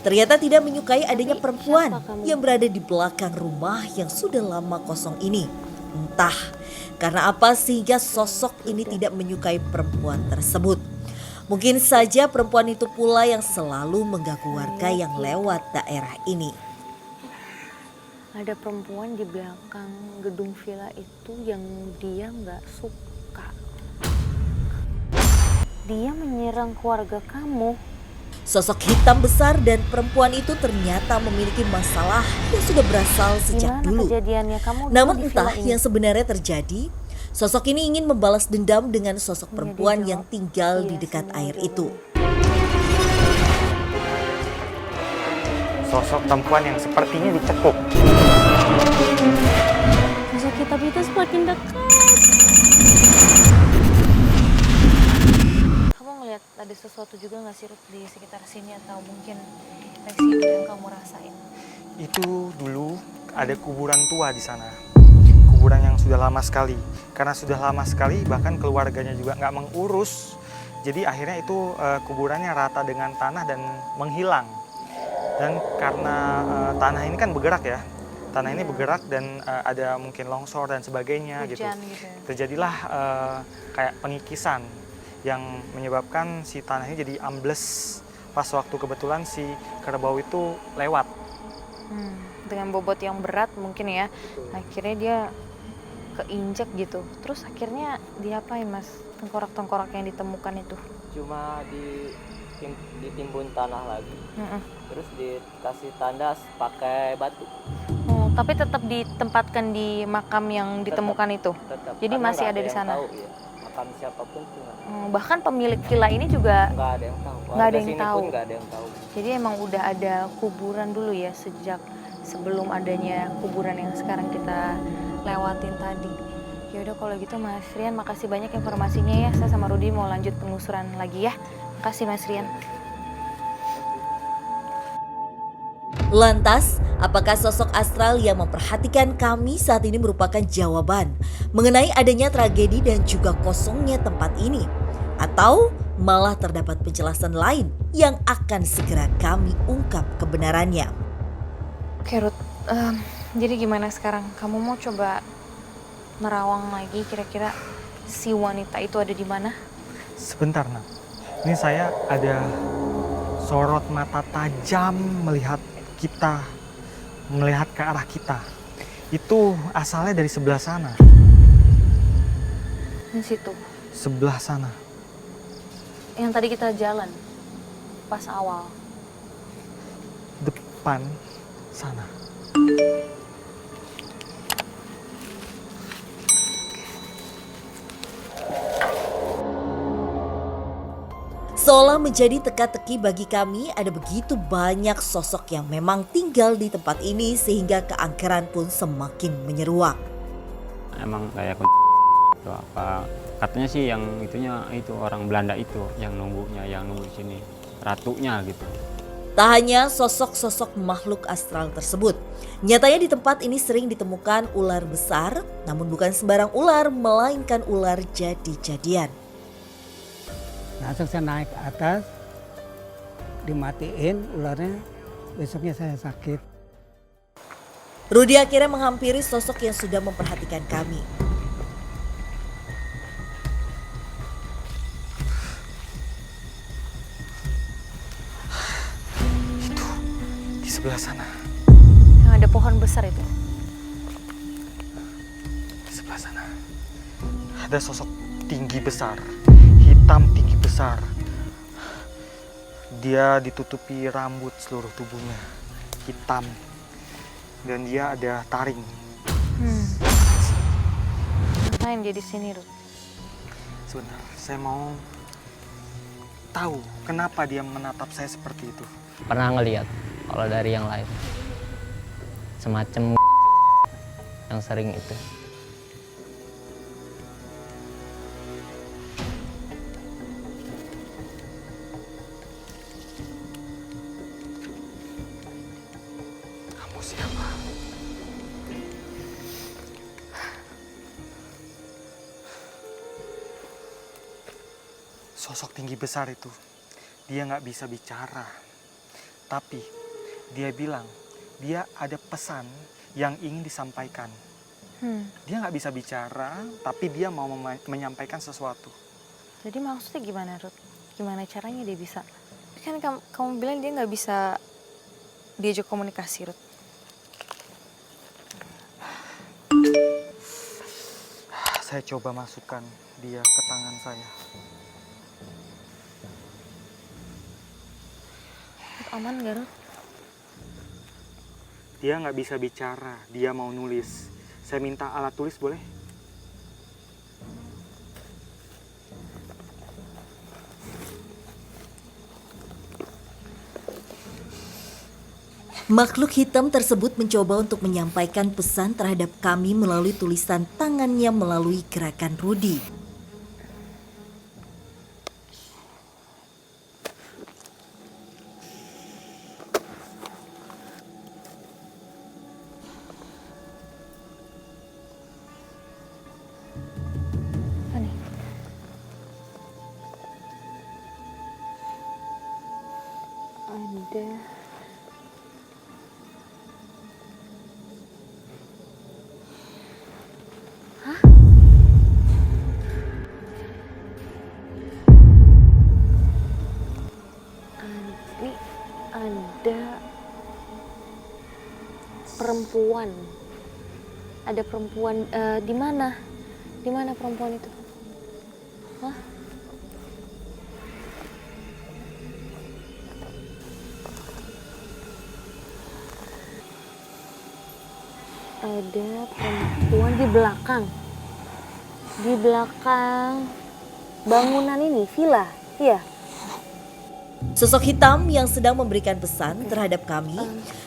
ternyata tidak menyukai adanya perempuan yang berada di belakang rumah yang sudah lama kosong ini. Entah karena apa sehingga sosok ini tidak menyukai perempuan tersebut. Mungkin saja perempuan itu pula yang selalu mengganggu warga yang lewat daerah ini. Ada perempuan di belakang gedung villa itu yang dia nggak suka. Dia menyerang keluarga kamu. Sosok hitam besar dan perempuan itu ternyata memiliki masalah yang sudah berasal sejak Gimana dulu. kejadiannya kamu dulu Namun di entah villa ini? yang sebenarnya terjadi, sosok ini ingin membalas dendam dengan sosok Iya, perempuan dia yang jawab, tinggal di iya, dekat semua air jawabannya. itu. Sosok perempuan yang sepertinya dicekuk. Sosok kitab itu semakin dekat. Kamu ngeliat ada sesuatu juga nggak sih Ruth, di sekitar sini atau mungkin residu yang kamu rasain? Itu dulu ada kuburan tua di sana. Kuburan yang sudah lama sekali. Karena sudah lama sekali bahkan keluarganya juga nggak mengurus. Jadi akhirnya itu kuburannya rata dengan tanah dan menghilang. Dan karena tanah ini kan bergerak ya. Tanah ini bergerak dan ada mungkin longsor dan sebagainya gitu. Hujan gitu ya? Terjadilah kayak pengikisan yang menyebabkan si tanah ini jadi ambles pas waktu kebetulan si kerbau itu lewat. Dengan bobot yang berat mungkin ya. Akhirnya dia keinjak gitu. Terus akhirnya diapain Mas? Tengkorak-tengkorak yang ditemukan itu? Cuma ditimbun tanah lagi, terus dikasih tandas pakai batu. Oh, tapi tetap ditempatkan di makam yang ditemukan itu. Tetap. Jadi Karena masih nggak ada di yang sana. tahu, ya. Makam siapapun tuh Bahkan pemilik villa ini juga nggak ada yang tahu. nggak ada Warga yang sini tahu. pun nggak ada yang tahu. Jadi emang udah ada kuburan dulu ya sejak sebelum adanya kuburan yang sekarang kita lewatin tadi. Ya udah kalau gitu Mas Rian, makasih banyak informasinya ya. Saya sama Rudi mau lanjut penelusuran lagi ya. Makasih Mas Rian. Lantas, apakah sosok astral yang memperhatikan kami saat ini merupakan jawaban mengenai adanya tragedi dan juga kosongnya tempat ini? Atau malah terdapat penjelasan lain yang akan segera kami ungkap kebenarannya? Oke Ruth, jadi gimana sekarang? Kamu mau coba merawang lagi kira-kira si wanita itu ada di mana? Sebentar, Nak. Ini saya ada sorot mata tajam melihat ke arah kita. Itu asalnya dari sebelah sana. Di situ. Sebelah sana. Yang tadi kita jalan pas awal. Depan sana. Seolah menjadi teka-teki bagi kami, ada begitu banyak sosok yang memang tinggal di tempat ini sehingga keangkeran pun semakin menyeruak. Emang kayak itu apa? Katanya sih yang itunya itu orang Belanda itu yang nunggu di sini, ratunya gitu. Tak hanya sosok-sosok makhluk astral tersebut, nyatanya di tempat ini sering ditemukan ular besar, namun bukan sembarang ular, melainkan ular jadi-jadian. Langsung saya naik ke atas, dimatiin ularnya, besoknya saya sakit. Rudi akhirnya menghampiri sosok yang sudah memperhatikan kami. Itu di sebelah sana. Yang ada pohon besar itu. Di sebelah sana. Ada sosok tinggi besar, hitam tinggi besar. Dia ditutupi rambut seluruh tubuhnya, hitam. Dan dia ada taring. Ngapain dia di sini, Ruth? Sebentar, saya mau tahu kenapa dia menatap saya seperti itu. Pernah ngelihat kalau dari yang lain semacam yang sering itu. Kamu siapa? Sosok tinggi besar itu, dia nggak bisa bicara. Tapi dia bilang dia ada pesan yang ingin disampaikan. Dia nggak bisa bicara, tapi dia mau menyampaikan sesuatu. Jadi maksudnya gimana, Ruth? Gimana caranya dia bisa? Kan kamu bilang dia nggak bisa diajak komunikasi, Ruth. Saya coba masukkan dia ke tangan saya. Ruth, aman nggak, Ruth? Dia nggak bisa bicara, dia mau nulis. Saya minta alat tulis boleh? Makhluk hitam tersebut mencoba untuk menyampaikan pesan terhadap kami melalui tulisan tangannya melalui gerakan Rudy. Apa nih? Ada. Ini ada perempuan. Ada perempuan di mana? Di mana perempuan itu? Hah? Ada perempuan di belakang. Di belakang bangunan ini, villa. Iya. Sosok hitam yang sedang memberikan pesan terhadap kami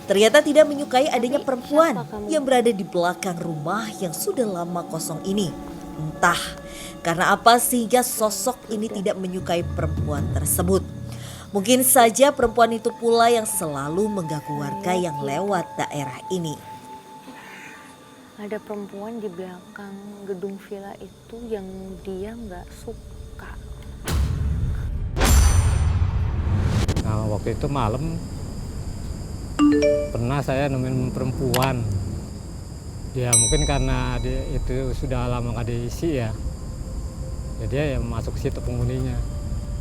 ternyata tidak menyukai adanya perempuan yang berada di belakang rumah yang sudah lama kosong ini. Entah karena apa sehingga sosok ini tidak menyukai perempuan tersebut. Mungkin saja perempuan itu pula yang selalu mengganggu warga yang lewat daerah ini. Ada perempuan di belakang gedung villa itu yang dia nggak suka. Nah, waktu itu malam pernah saya nemuin perempuan. Ya mungkin karena dia itu sudah lama nggak diisi ya. Ya dia yang masuk ke situ penghuninya.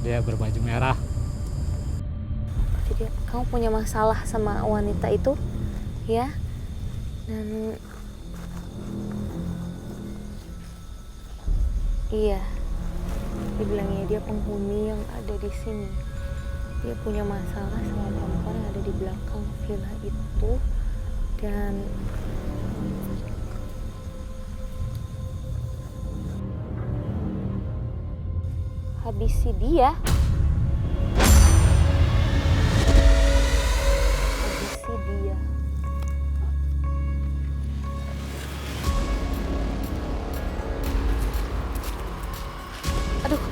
Dia berbaju merah. Jadi kamu punya masalah sama wanita itu, ya? Dan iya, dibilangnya dia penghuni yang ada di sini. Dia punya masalah sama perempuan yang ada di belakang villa itu. Dan habisi dia. Habisi dia. Aduh.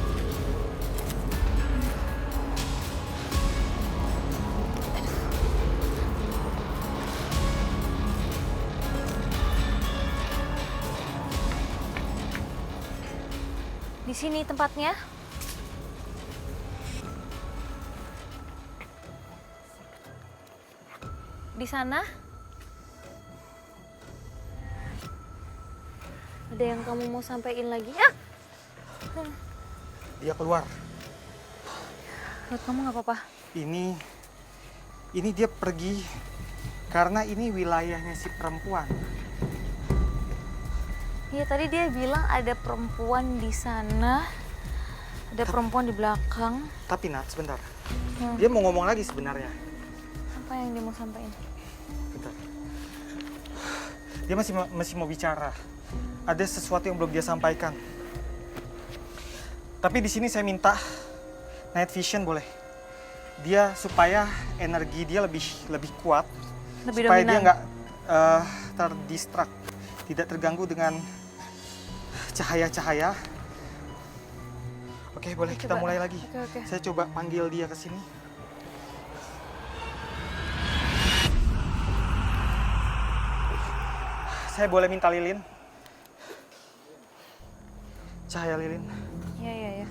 Di sini tempatnya. Di sana. Ada yang kamu mau sampaikan lagi? Ah! Dia keluar. Ruth, kamu nggak apa-apa? Ini dia pergi karena ini wilayahnya si perempuan. Iya, tadi dia bilang ada perempuan di sana. Ada perempuan di belakang. Tapi Nat, sebentar. Dia mau ngomong lagi sebenarnya. Apa yang dia mau sampaikan? Bentar. Dia masih mau bicara. Ada sesuatu yang belum dia sampaikan. Tapi di sini saya minta night vision boleh. Dia supaya energi dia lebih kuat. Lebih supaya dominan. dia nggak terdistrak, tidak terganggu dengan cahaya-cahaya. Oke, boleh kita mulai lagi. Oke. Saya coba panggil dia ke sini. Saya boleh minta lilin? Cahaya lilin. Iya.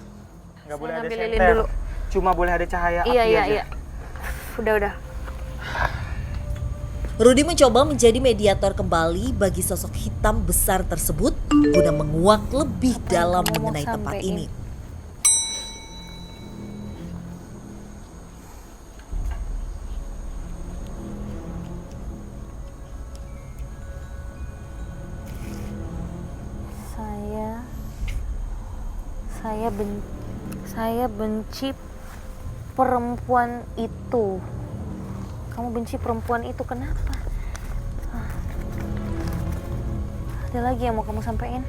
Nggak boleh Saya ada ngambil lilin senter. dulu. Cuma boleh ada cahaya api Iya. aja. Udah. Rudy mencoba menjadi mediator kembali bagi sosok hitam besar tersebut guna menguak lebih dalam kamu mau mengenai tempat sampein? ini. Saya benci perempuan itu. Kamu benci perempuan itu kenapa? Ada lagi yang mau kamu sampaikan?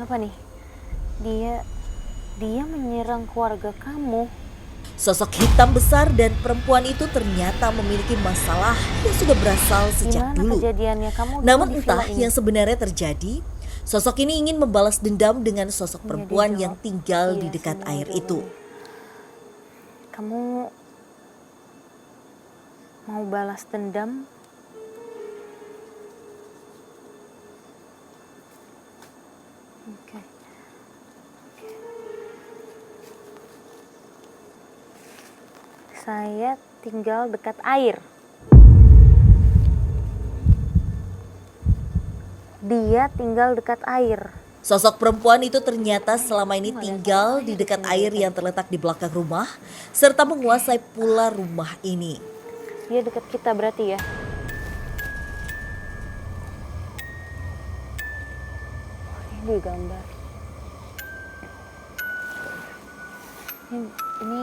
Apa nih? Dia menyerang keluarga kamu. Sosok hitam besar dan perempuan itu ternyata memiliki masalah yang sudah berasal sejak Gimana dulu. kejadiannya kamu dulu Namun di entah villa ini? yang sebenarnya terjadi, sosok ini ingin membalas dendam dengan sosok Iya, perempuan dia yang jawab, tinggal di iya, dekat semua air jawabannya. itu. Kamu mau balas dendam? Oke. Saya tinggal dekat air. Dia tinggal dekat air. Sosok perempuan itu ternyata selama ini tinggal di dekat air yang terletak di belakang rumah, serta menguasai pula rumah ini. Dia dekat kita berarti ya? Ini gambar. Ini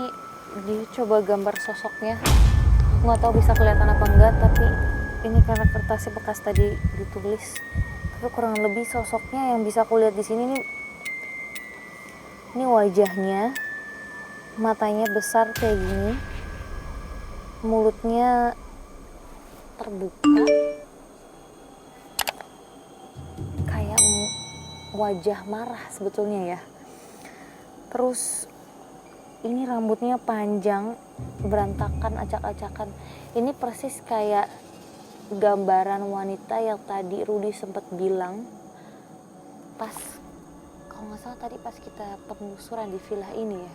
dia coba gambar sosoknya. Aku nggak tahu bisa kelihatan apa enggak, tapi ini karena kertasnya bekas tadi ditulis. Tapi kurang lebih sosoknya yang bisa aku lihat di sini nih. Ini wajahnya, matanya besar kayak gini, mulutnya terbuka, kayak wajah marah sebetulnya ya. Terus ini rambutnya panjang, berantakan, acak-acakan. Ini persis kayak gambaran wanita yang tadi Rudy sempat bilang pas, kalau nggak salah tadi pas kita penelusuran di villa ini ya.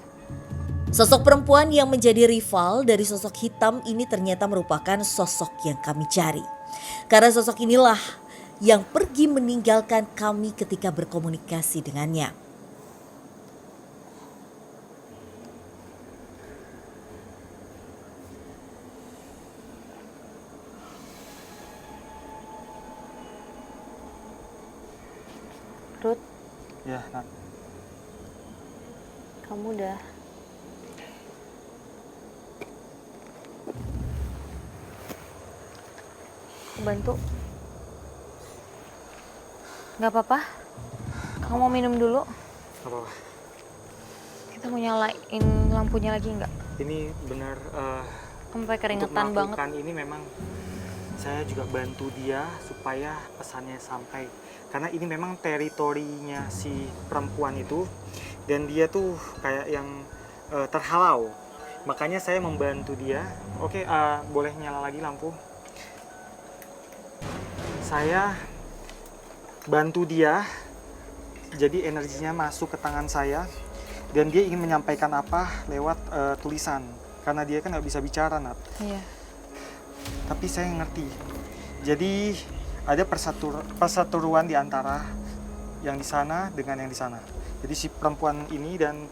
Sosok perempuan yang menjadi rival dari sosok hitam ini ternyata merupakan sosok yang kami cari. Karena sosok inilah yang pergi meninggalkan kami ketika berkomunikasi dengannya. Ruth, Ya, Nat. kamu udah bantu? Gak apa-apa? Kamu mau minum dulu? Gak apa-apa. Kita mau nyalain lampunya lagi nggak? Ini benar Sampai untuk keringetan banget. melakukan ini memang saya juga bantu dia supaya pesannya sampai. Karena ini memang teritorinya si perempuan itu dan dia tuh kayak yang terhalau. Makanya saya membantu dia. Oke, boleh nyala lagi lampu. Saya bantu dia, jadi energinya masuk ke tangan saya dan dia ingin menyampaikan apa lewat tulisan karena dia kan nggak bisa bicara, Nat. Iya. Tapi saya ngerti. Jadi ada persatuan di antara yang di sana dengan yang di sana. Jadi si perempuan ini dan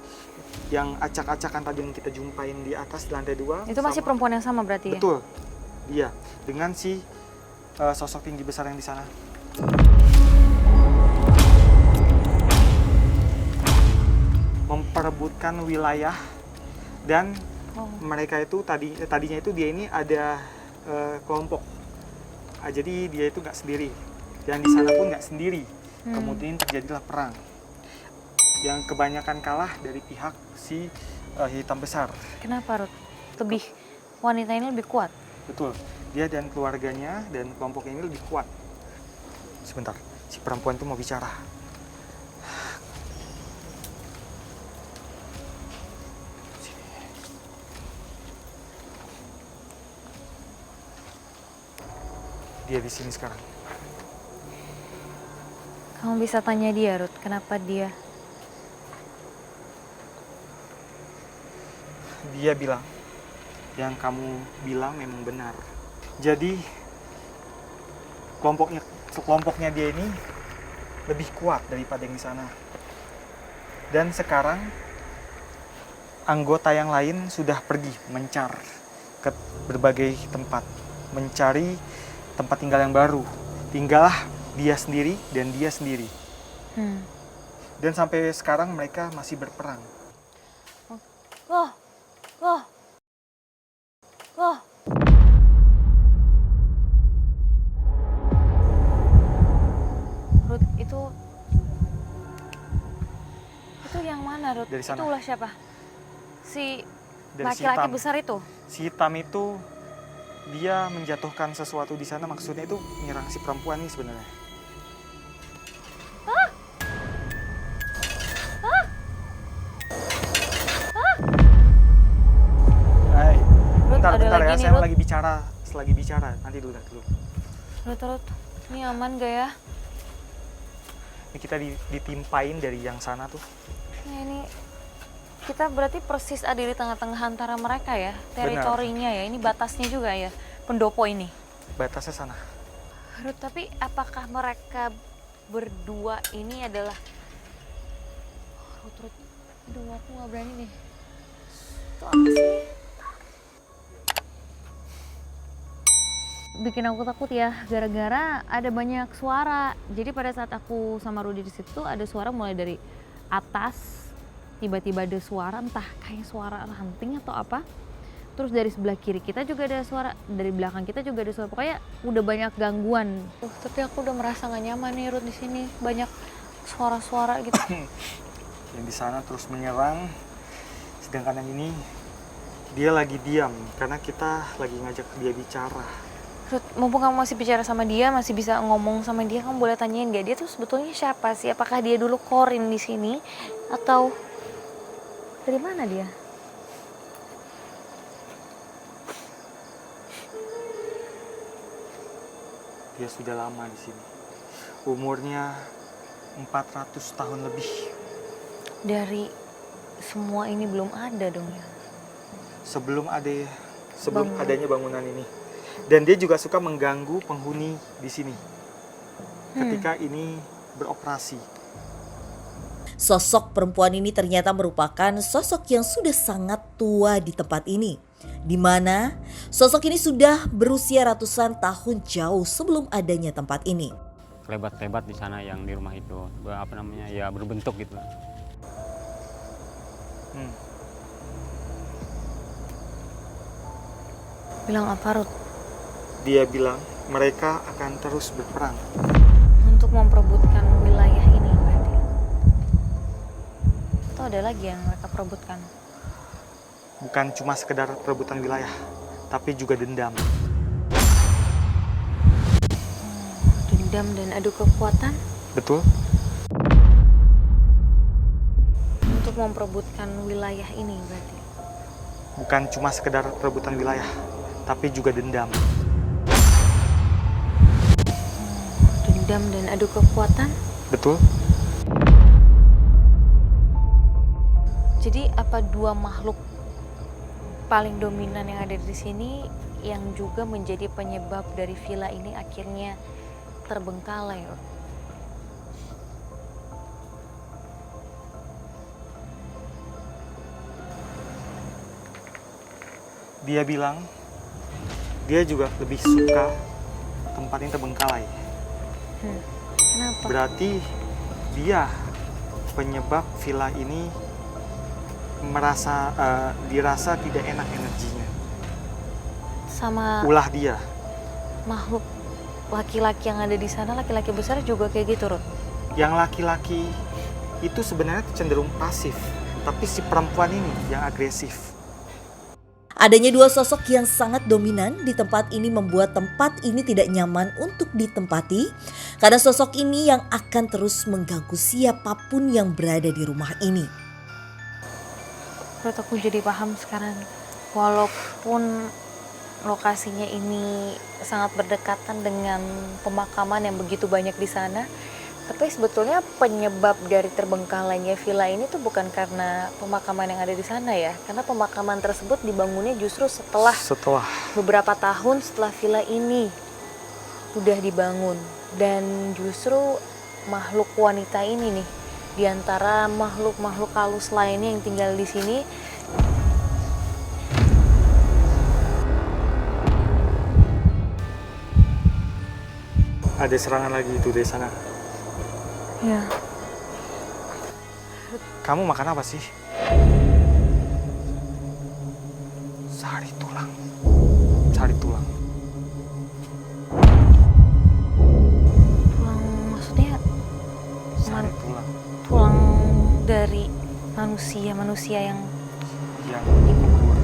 yang acak-acakan tadi yang kita jumpain di atas lantai 2 Itu masih perempuan yang sama berarti ya? betul. Dia dengan si sosok tinggi besar yang di sana. Memperebutkan wilayah dan mereka itu tadinya itu dia ini ada kelompok. Jadi dia itu nggak sendiri dan di sana pun nggak sendiri. Kemudian terjadilah perang yang kebanyakan kalah dari pihak si hitam besar. Kenapa Ruth? Lebih, wanita ini lebih kuat? Betul, dia dan keluarganya dan kelompok ini lebih kuat. Sebentar, si perempuan itu mau bicara. Dia di sini sekarang. Kamu bisa tanya dia, Ruth, kenapa dia? Dia bilang, yang kamu bilang memang benar. Jadi kelompoknya dia ini lebih kuat daripada yang di sana. Dan sekarang anggota yang lain sudah pergi mencar ke berbagai tempat, mencari tempat tinggal yang baru. Tinggallah dia sendiri dan dia sendiri. Dan sampai sekarang mereka masih berperang. Loh. Ruth, itu yang mana, Ruth? Dari sana. Itu ulah siapa? Si Dari laki-laki hitam. besar itu? Si hitam itu dia menjatuhkan sesuatu di sana, maksudnya itu menyerang si perempuan ini sebenarnya. Hai, bentar ada ya, lagi nih, saya Ruth. lagi bicara, nanti dulu. Ruth, ini aman gak ya? Ini kita ditimpain dari yang sana tuh. Ya, ini kita berarti persis ada di tengah-tengah antara mereka ya, teritorinya ya, ini batasnya juga ya, pendopo ini. Batasnya sana. Ruth, tapi apakah mereka berdua ini adalah... Ruth, aduh aku gak berani nih. Itu apa sih? Bikin aku takut ya, gara-gara ada banyak suara. Jadi pada saat aku sama Rudy di situ ada suara mulai dari atas, tiba-tiba ada suara entah kayak suara ranting atau apa. Terus dari sebelah kiri kita juga ada suara, dari belakang kita juga ada suara. Pokoknya udah banyak gangguan. Tapi aku udah merasa gak nyaman nih Ruth di sini. Banyak suara-suara gitu. Yang di sana terus menyerang, sedangkan yang ini dia lagi diam karena kita lagi ngajak dia bicara. Ruth, mumpung kamu masih bicara sama dia, masih bisa ngomong sama dia, kamu boleh tanyain gak dia tuh sebetulnya siapa sih? Apakah dia dulu korin di sini atau dari mana dia? Dia sudah lama di sini. Umurnya 400 tahun lebih. Dari semua ini belum ada dong ya? Sebelum adanya bangunan ini. Dan dia juga suka mengganggu penghuni di sini ketika ini beroperasi. Sosok perempuan ini ternyata merupakan sosok yang sudah sangat tua di tempat ini, di mana sosok ini sudah berusia ratusan tahun jauh sebelum adanya tempat ini. Kelebat-kelebat di sana yang di rumah itu, ya berbentuk gitu. Bilang apa, Ruth? Dia bilang mereka akan terus berperang. Untuk memperebutkan wilayah ini berarti? Atau ada lagi yang mereka perebutkan? Bukan cuma sekedar perebutan wilayah, tapi juga dendam. Dendam dan adu kekuatan? Betul? Untuk memperebutkan wilayah ini berarti? Bukan cuma sekedar perebutan wilayah, tapi juga dendam. Dendam dan adu kekuatan? Betul? Jadi apa dua makhluk paling dominan yang ada di sini yang juga menjadi penyebab dari villa ini akhirnya terbengkalai? Dia bilang dia juga lebih suka tempat ini terbengkalai. Kenapa? Berarti dia penyebab villa ini dirasa tidak enak energinya. Sama Ulah dia. makhluk laki-laki yang ada di sana, laki-laki besar juga kayak gitu, Ruth? Yang laki-laki itu sebenarnya cenderung pasif, tapi si perempuan ini yang agresif. Adanya dua sosok yang sangat dominan di tempat ini membuat tempat ini tidak nyaman untuk ditempati karena sosok ini yang akan terus mengganggu siapapun yang berada di rumah ini. Ruth, aku jadi paham sekarang. Walaupun lokasinya ini sangat berdekatan dengan pemakaman yang begitu banyak di sana, Tapi sebetulnya penyebab dari terbengkalainya villa ini tuh bukan karena pemakaman yang ada di sana ya. Karena pemakaman tersebut dibangunnya justru setelah beberapa tahun setelah villa ini udah dibangun. Dan justru makhluk wanita ini nih, di antara makhluk-makhluk halus lainnya yang tinggal di sini, Ada serangan lagi itu dari sana. ya. Kamu makan apa sih? Sari tulang. Sari tulang. Tulang maksudnya Sari tulang. tulang dari manusia yang Yang dikubur.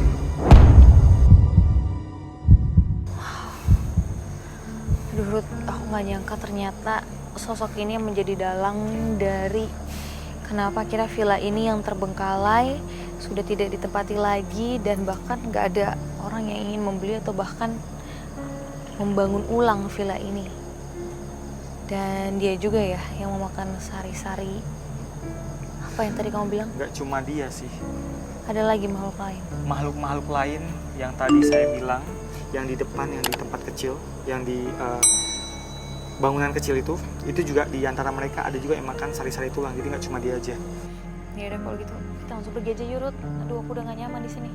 aduh Ruth, aku gak nyangka ternyata sosok ini yang menjadi dalang dari kenapa kira villa ini yang terbengkalai sudah tidak ditempati lagi dan bahkan gak ada orang yang ingin membeli atau bahkan membangun ulang villa ini. Dan dia juga ya yang memakan sari-sari. Apa yang tadi kamu bilang? Nggak cuma dia sih. Ada lagi makhluk lain. Makhluk-makhluk lain yang tadi saya bilang, yang di depan, yang di tempat kecil, yang di bangunan kecil itu juga di antara mereka ada juga yang makan sari-sari tulang. Jadi nggak cuma dia aja. Ya udah kalau gitu kita langsung pergi aja yuk Ruth. Aduh aku udah gak nyaman di sini.